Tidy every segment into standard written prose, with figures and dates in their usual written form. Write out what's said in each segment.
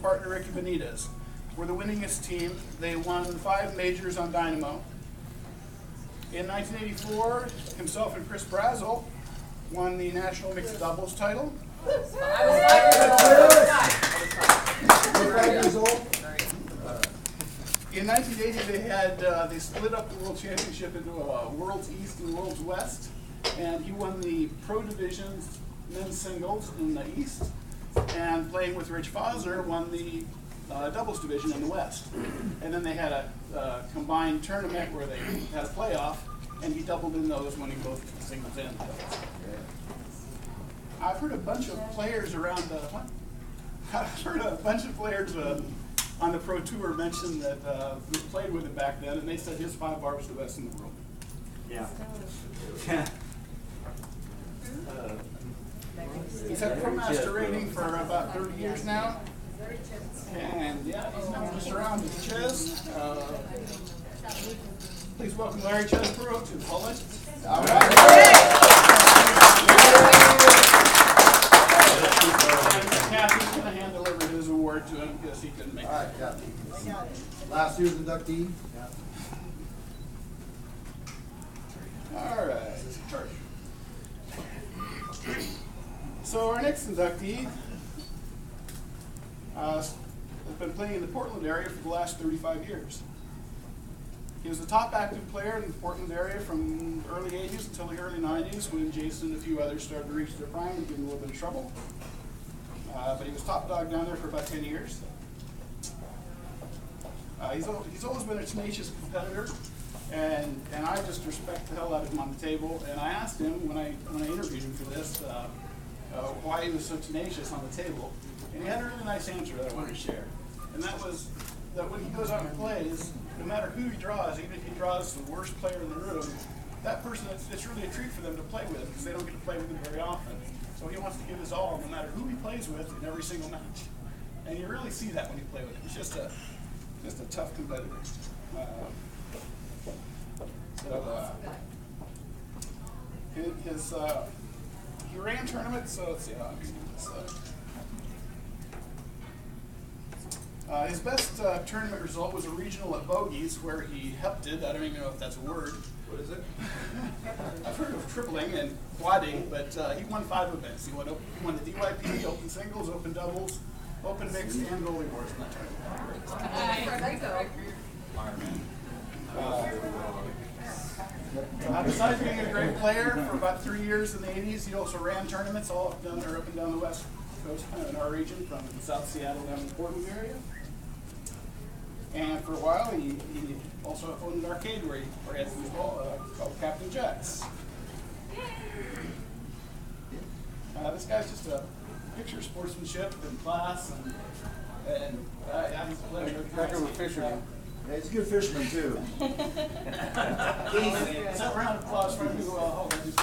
partner Ricky Benitez were the winningest team. They won 5 majors on Dynamo. In 1984, himself and Chris Brazel won the national mixed doubles title. In 1980, they split up the World Championship into a World's East and World's West, and he won the Pro Divisions men's singles in the East, and playing with Rich Fosner won the doubles division in the West. And then they had a combined tournament where they had a playoff, and he doubled in those, winning both singles and doubles. I've heard a bunch of players around the. I've heard a bunch of players on the Pro Tour mention that we played with him back then, and they said his 5-bar was the best in the world. Yeah. He's had Pro Master rating for about 30 years now. And yeah, he's not just around his chest. Please welcome Larry Chesborough to Hall of Legends. All right. Kathy's going to hand deliver his award to him because he couldn't make it. All right, Kathy. Last year's inductee. All right. So our next inductee has been playing in the Portland area for the last 35 years. He was the top active player in the Portland area from the early 80s until the early 90s when Jason and a few others started to reach their prime and get in a little bit of trouble. But he was top dog down there for about 10 years. He's always been a tenacious competitor, and I just respect the hell out of him on the table. And I asked him when I interviewed him for this why he was so tenacious on the table, and he had a really nice answer that I wanted to share. And that was that when he goes out and plays, no matter who he draws, even if he draws the worst player in the room, that person, it's really a treat for them to play with because they don't get to play with him very often. So he wants to give his all, no matter who he plays with, in every single match. And you really see that when you play with him. He's just a tough competitor. He ran tournaments, so let's see how I can do this. His best tournament result was a regional at Bogies, where he hepted. I don't even know if that's a word. What is it? I've heard of tripling and quadding, but he won 5 events. He won the DYP, Open Singles, Open Doubles, Open Mixed, and Goalie Wars in that tournament. Besides being a great player for about 3 years in the 80s, he also ran tournaments all up and down the west coast, kind of in our region, from South Seattle down to the Portland area. And for a while, he also owned an arcade where he had foosball called Captain Jack's. This guy's just a picture of sportsmanship and class, and he's a pleasure. Heck of a fisherman. Yeah, he's a good fisherman too. So a round of applause for him who Hall of Legends.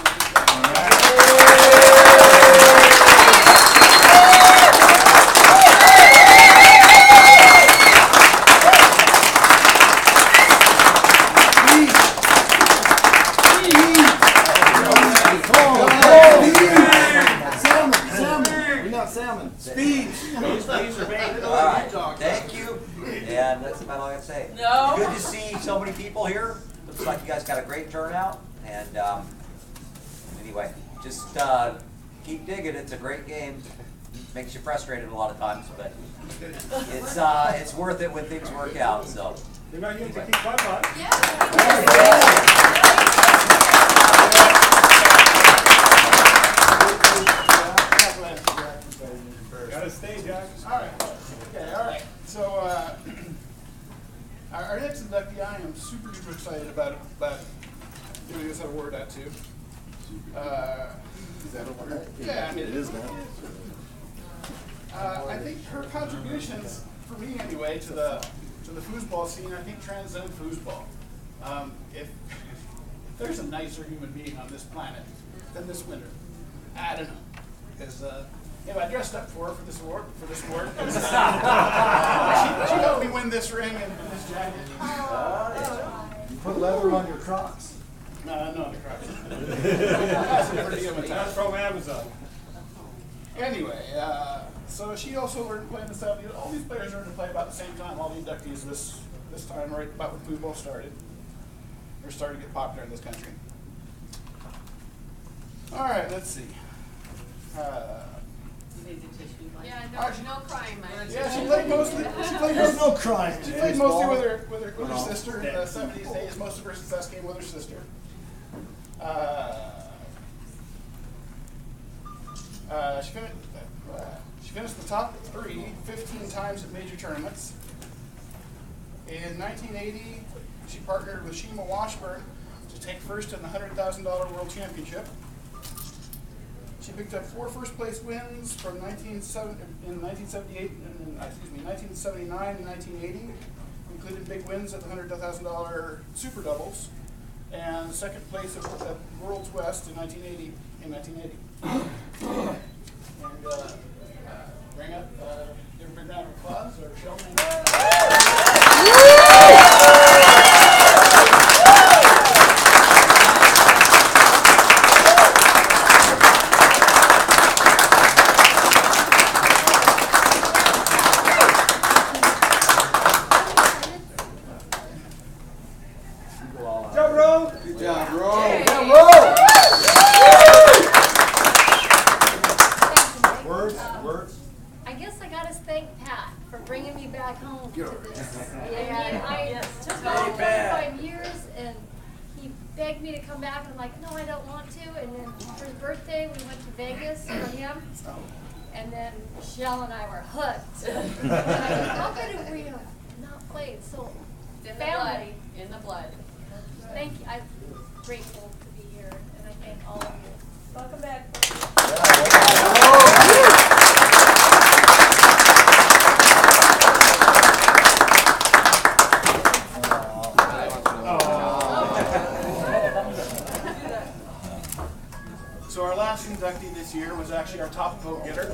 Salmon. Speech. Thank you. And that's about all I can say. No. Good to see so many people here. Looks like you guys got a great turnout. And anyway, just keep digging. It's a great game. Makes you frustrated a lot of times, but it's worth it when things work out. So. You know, you have to keep quiet about it. Gotta stay, Jack. All right. Okay. All right. So our next inductee, I am super duper excited about giving this award out to. Is that a word? Yeah, I mean, it is now. I think her contributions, for me anyway, to the foosball scene, I think transcend foosball. If there's a nicer human being on this planet than this winner, I don't know, because I dressed up for her for this award. She helped me win this ring and this jacket. You put leather on your Crocs. No, the Crocs. That's a pretty good one. That's from Amazon. Anyway, So she also learned to play in the 70s. All these players learned to play about the same time, all the inductees this time, right about when foosball started. Or started to get popular in this country. All right, let's see. Yeah, no crying, man. Yeah, she played mostly. There's no crying. She played mostly with her sister in the 70s days. Most of her success came with her sister. She finished the top 15 times at major tournaments. In 1980, she partnered with Shima Washburn to take first in the $100,000 World Championship. She picked up 4 first-place wins from 1978 and 1979 and 1980, including big wins at the $100,000 Super Doubles, and second place at World's West in 1980. And bring up, give a big round of applause, or Sheldon. Job, bro. Good job, bro. Hey. Yeah, bro. Words. I guess I gotta thank Pat for bringing me back home to this. I took off 25 years, and he begged me to come back, and I'm like, no, I don't want to. And then for his birthday, we went to Vegas for him, and then Shell and I were hooked. And I go, how could we have not played? So, It's in the blood. family. In the blood. Thank you. I'm grateful to be here, and I thank all of you. Welcome back. So our last inductee this year was actually our top vote getter.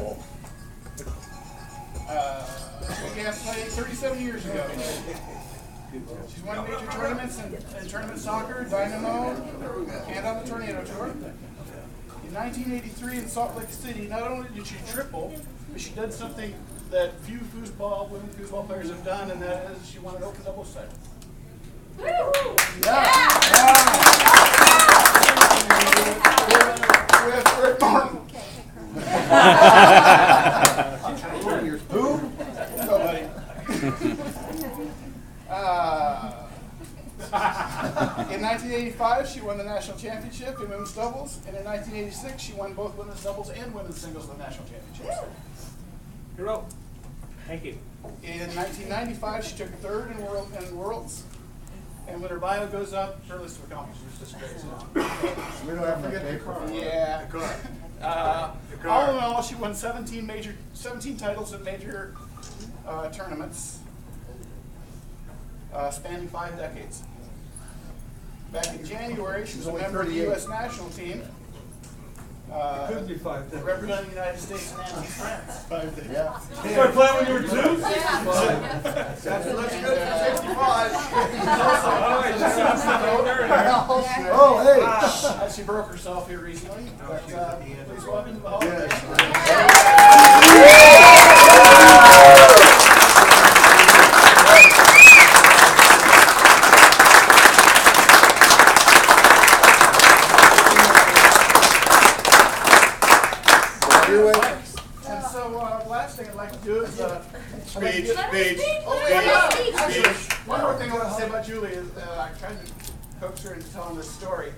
She began playing 37 years ago. She's won major tournaments in tournament soccer, Dynamo, and on the Tornado Tour. In 1983 in Salt Lake City, not only did she triple, but she did something that few women foosball players have done, and that is she won an open doubles title. With Rick Martin. Who? Nobody. In 1985, she won the national championship in women's doubles, and in 1986, she won both women's doubles and women's singles in the national championships. You're up. Thank you. In 1995, she took third in worlds, and when her bio goes up, her list of accomplishments is just crazy. We don't have to forget the car. Yeah. All in all, she won 17 titles in major tournaments, spanning 5 decades. Back in January, she was a member of the U.S. national team. Could be 5 days. Representing the United States and Nancy's friends. 5 days. Yeah. You started playing when you were 2? That looks good for 65. All right, just got something over. Oh, hey. She broke herself here recently. But, please welcome to the Hall of Yes. And so, last thing I'd like to do is Speech. Actually, one more thing I want to say about Julie is I tried to coax her into telling this story.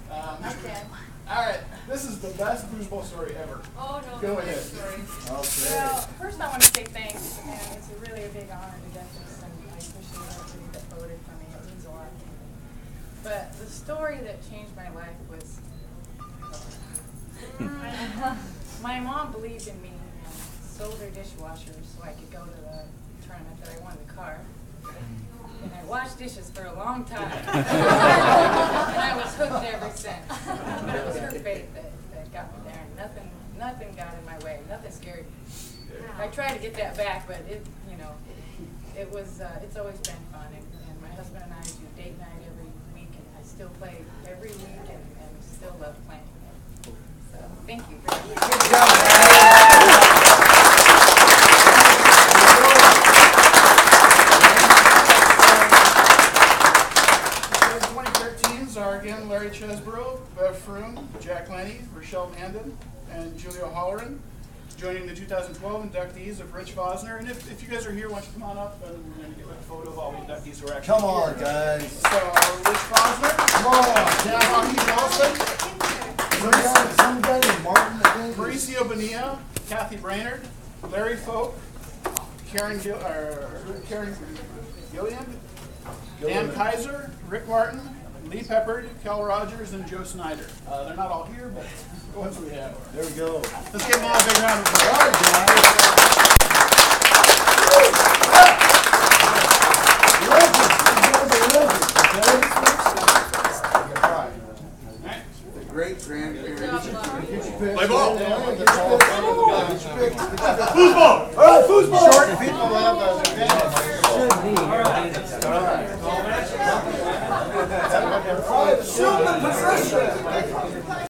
Okay. All right, this is the best foosball story ever. Oh, no. Go ahead. Well, first I want to say thanks, and it's really a big honor to get this, and I appreciate everybody that voted for me. It means a lot to me. But the story that changed my life was my mom believed in me and sold her dishwasher so I could go to the tournament that I won the car. And I washed dishes for a long time. And I was hooked ever since. But it was her faith that got me there. And nothing got in my way. Nothing scared me. I tried to get that back, but it's always been fun. And my husband and I do date night every week, and I still play every week, and still love playing. So thank you. Larry Chesborough, Bev Froome, Jack Lenny, Rochelle Mandan, and Julia Holleran, joining the 2012 inductees of Rich Vosner. And if you guys are here, why don't you come on up, and we're going to get a photo of all the inductees who are actually Come on, here. guys. So, Rich Vosner. Come on, Tommy Nelson. some guy named Martin, I think. Mauricio Bonilla, Kathy Brainerd, Larry Folk, Karen Gillian, Dan Kaiser, Rick Martin, Lee Peppard, Kel Rogers, and Joe Snyder. They're not all here, but the ones we have. There we go. Let's give them all a big round of applause. All right, guys. Great grandparents. Play ball. Foosball! All right, foosball! Short people have an advantage. All right. Shoot the position.